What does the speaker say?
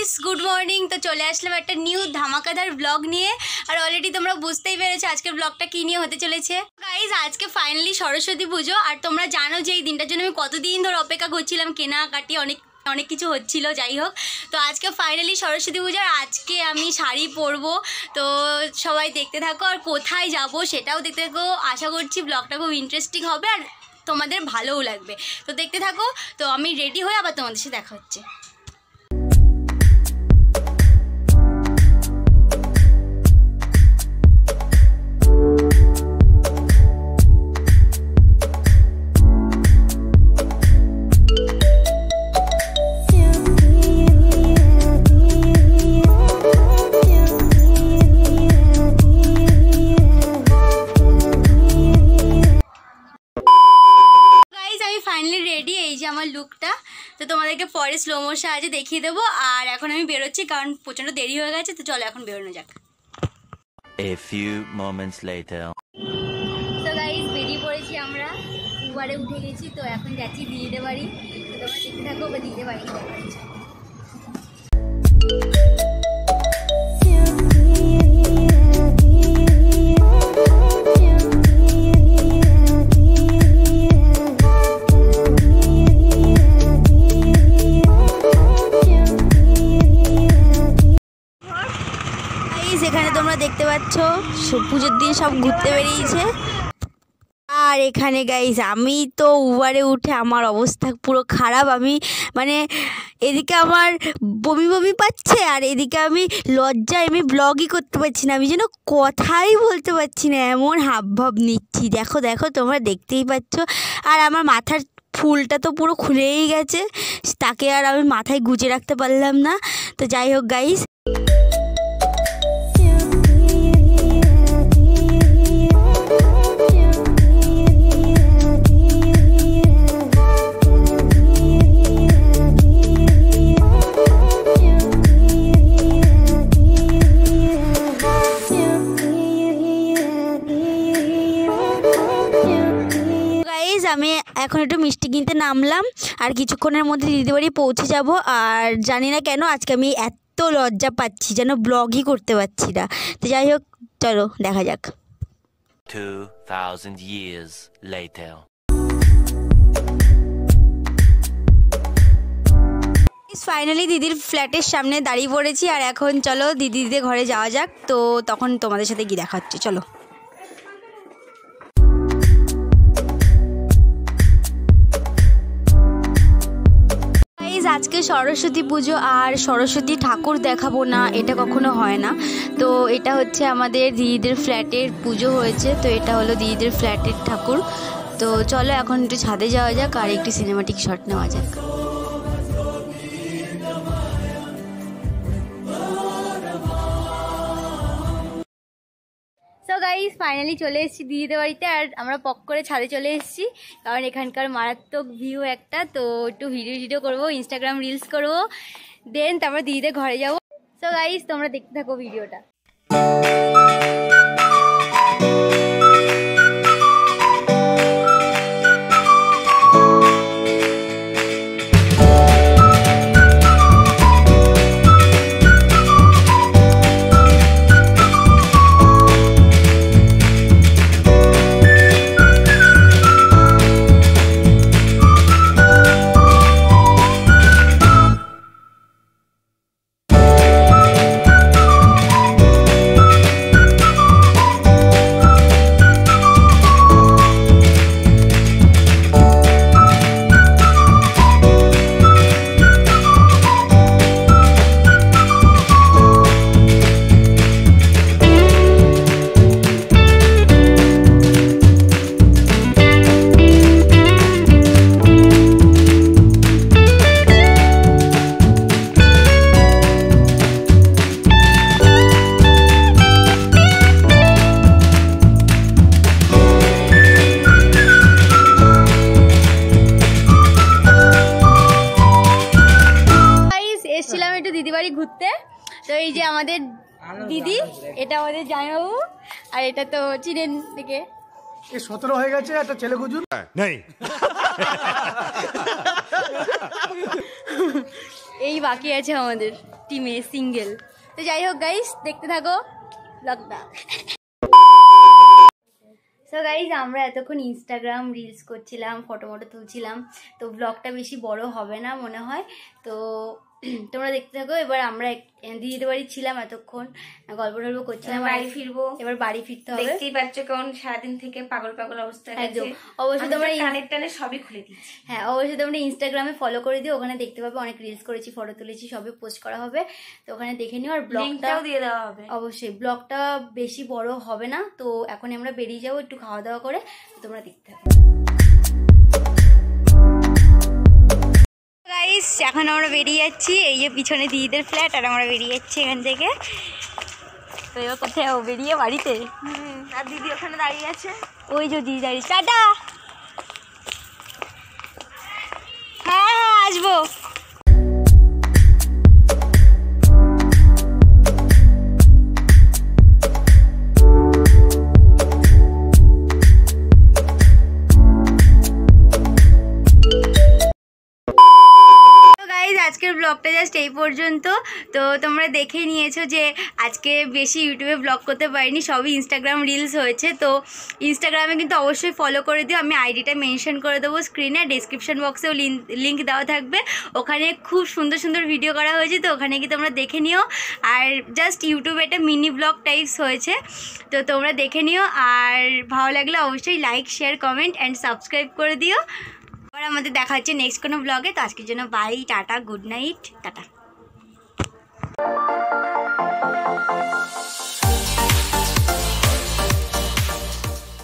Guys good morning. তো চলে আসলাম একটা নিউ ধামাকাদার ব্লগ নিয়ে। আর অলরেডি তোমরা বুঝতেই পেরেছো আজকের ব্লগটা কী নিয়ে হতে চলেছে। গাইস আজকে ফাইনালি সরস্বতী পুজো। আর তোমরা জানো যে এই দিনটার জন্য আমি কতদিন ধরে অপেক্ষা করছিলাম, কেনাকাটি অনেক কিছু হচ্ছিল। যাই হোক, তো আজকে ফাইনালি সরস্বতী পুজো। আর আজকে আমি শাড়ি পরবো, তো সবাই দেখতে থাকো। আর কোথায় যাব সেটাও দেখতে থাকো। আশা করছি ব্লগটা খুব ইন্টারেস্টিং হবে আর তোমাদের ভালোও লাগবে। তো দেখতে থাকো। তো আমি রেডি হয়ে আবার তোমাদের সাথে দেখা হচ্ছে। ফাইনালি রেডি, এই যে আমার লুকটা। তো তোমাদেরকে পরে স্লো মোশন আছে দেখিয়ে দেবো। আর এখন আমি বেরোচ্ছি কারণ প্রচণ্ড দেরি হয়ে গেছে। তো চলো এখন বেরোনো যাক। A few moments later. তো গাইস বেরিয়ে পড়েছি আমরা, উবারে উঠে গেছি। তো এখন যাচ্ছি দিদিদের বাড়ি। তো তোমরা দেখতে থাকো বা দিদিদের বাড়ি দেখাচ্ছি। এখানে তোমরা দেখতে পাচ্ছ পুজোর দিন সব ঘুরতে বেরিয়েছে। আর এখানে গাইস আমি তো উবারে উঠে আমার অবস্থা পুরো খারাপ। আমি মানে এদিকে আমার বমি বমি পাচ্ছে, আর এদিকে আমি লজ্জায় আমি ব্লগই করতে পারছি না। আমি যেন কথাই বলতে পারছি না, এমন হাবভাব নিচ্ছি। দেখো দেখো তোমরা দেখতেই পাচ্ছ। আর আমার মাথার ফুলটা তো পুরো খুলেই গেছে, তাকে আর আমি মাথায় গুজে রাখতে পারলাম না। তো যাই হোক গাইস, আমি এখন একটু মিষ্টি কিনতে নামলাম। আর কিছুক্ষণের মধ্যে দিদির বাড়ি পৌঁছে যাব। আর জানি না কেন আজকে আমি এত লজ্জা পাচ্ছি, যেন ব্লগই করতে পারছি না। তো যাই হোক চলো দেখা যাক। 2000 years later. ফাইনালি দিদির ফ্ল্যাটের সামনে দাঁড়িয়ে পড়েছি। আর এখন চলো দিদিদের ঘরে যাওয়া যাক। তো তখন তোমাদের সাথে গিয়ে দেখা হচ্ছে, চলো। আজকে সরস্বতী পুজো, আর সরস্বতী ঠাকুর দেখাবো না এটা কখনো হয় না। তো এটা হচ্ছে আমাদের দিদিদের ফ্ল্যাটের পুজো হয়েছে। তো এটা হলো দিদিদের ফ্ল্যাটের ঠাকুর। তো চলো এখন একটু ছাদে যাওয়া যাক আর একটু সিনেমাটিক শট নেওয়া যাক। সো গাইস ফাইনালি চলে এসেছি দিদিদের বাড়িতে। আর আমরা পক করে ছাদে চলে এসেছি কারণ এখানকার মারাত্মক ভিউ একটা। তো একটু ভিডিও করবো, ইনস্টাগ্রাম রিলস করবো, দেন তারপর দিদিদের ঘরে যাবো। সো গাইস তোমরা দেখতে থাকো ভিডিওটা। ঘুরতে। তো এই যে আমাদের দিদি, এটা আমাদের জামাইবাবু, আর এটা তো চিনেন থেকে 17 হয়ে গেছে, একটা ছেলে খুঁজুন। এই বাকি আছে আমাদের টিমে সিঙ্গেল। তো যাই হোক গাইস, দেখতে থাকো ব্লগটা। সো গাইজ, আমরা এতক্ষণ ইনস্টাগ্রাম রিলস করছিলাম, ফটো তুলছিলাম, তো ব্লগটা বেশি বড় হবে না মনে হয়। তো তোমরা দেখতে থাকো। এবার আমরা দিদিদের বাড়ি ছিলাম, এতক্ষণ গল্প টল্প করছিলাম, বাড়ি ফিরবো। এবার বাড়ি ফিরতে হবে। দেখতেই পাচ্ছ কেমন সারাদিন থেকে পাগল পাগল অবস্থা আছে। অবশ্যই তোমরা কানের টানে সবই খুলে দিচ্ছি। হ্যাঁ, অবশ্যই তোমরা ইনস্টাগ্রামে ফলো করে দিও, ওখানে দেখতে পাবে অনেক রিলস করেছি, ফটো তুলেছি, সবই পোস্ট করা হবে, তো ওখানে দেখে নিও। আর ব্লগটাও দিয়ে দেওয়া হবে। অবশ্যই ব্লগটা বেশি বড় হবে না। তো এখন আমরা বেরিয়ে যাবো একটু খাওয়া দাওয়া করে, তোমরা দেখতে থাকো। গাইস, এখন আমরা বেরিয়ে যাচ্ছি, এই যে পিছনে দিদিদের ফ্ল্যাট, আর আমরা বেরিয়ে যাচ্ছি এখান থেকে। তো এবার কোথায় বেরিয়ে বাড়িতে, আর দিদি ওখানে দাঁড়িয়ে আছে, ওই যে দিদি দাঁড়িয়ে। টাটা। হ্যাঁ হ্যাঁ, আসবো। আজকের ব্লগটা জাস্ট এই পর্যন্ত। তো তোমরা দেখে নিয়েছো যে আজকে বেশি ইউটিউবে ব্লগ করতে পারিনি, সবই ইনস্টাগ্রাম রিলস হয়েছে। তো ইনস্টাগ্রামে কিন্তু অবশ্যই ফলো করে দিও, আমি আইডিটা মেনশন করে দেবো স্ক্রিনে, ডেসক্রিপশন বক্সেও লিঙ্ক দেওয়া থাকবে, ওখানে খুব সুন্দর সুন্দর ভিডিও করা হয়েছে, তো ওখানে কি তোমরা দেখে নিও। আর জাস্ট ইউটিউবে একটা মিনি ব্লগ টাইপস হয়েছে, তো তোমরা দেখে নিও। আর ভালো লাগলে অবশ্যই like, share, comment and subscribe করে দিও। আবার আমাদের দেখা হচ্ছে নেক্সট কোনো ব্লগে। তো আজকের জন্য bye, tata, good night, tata.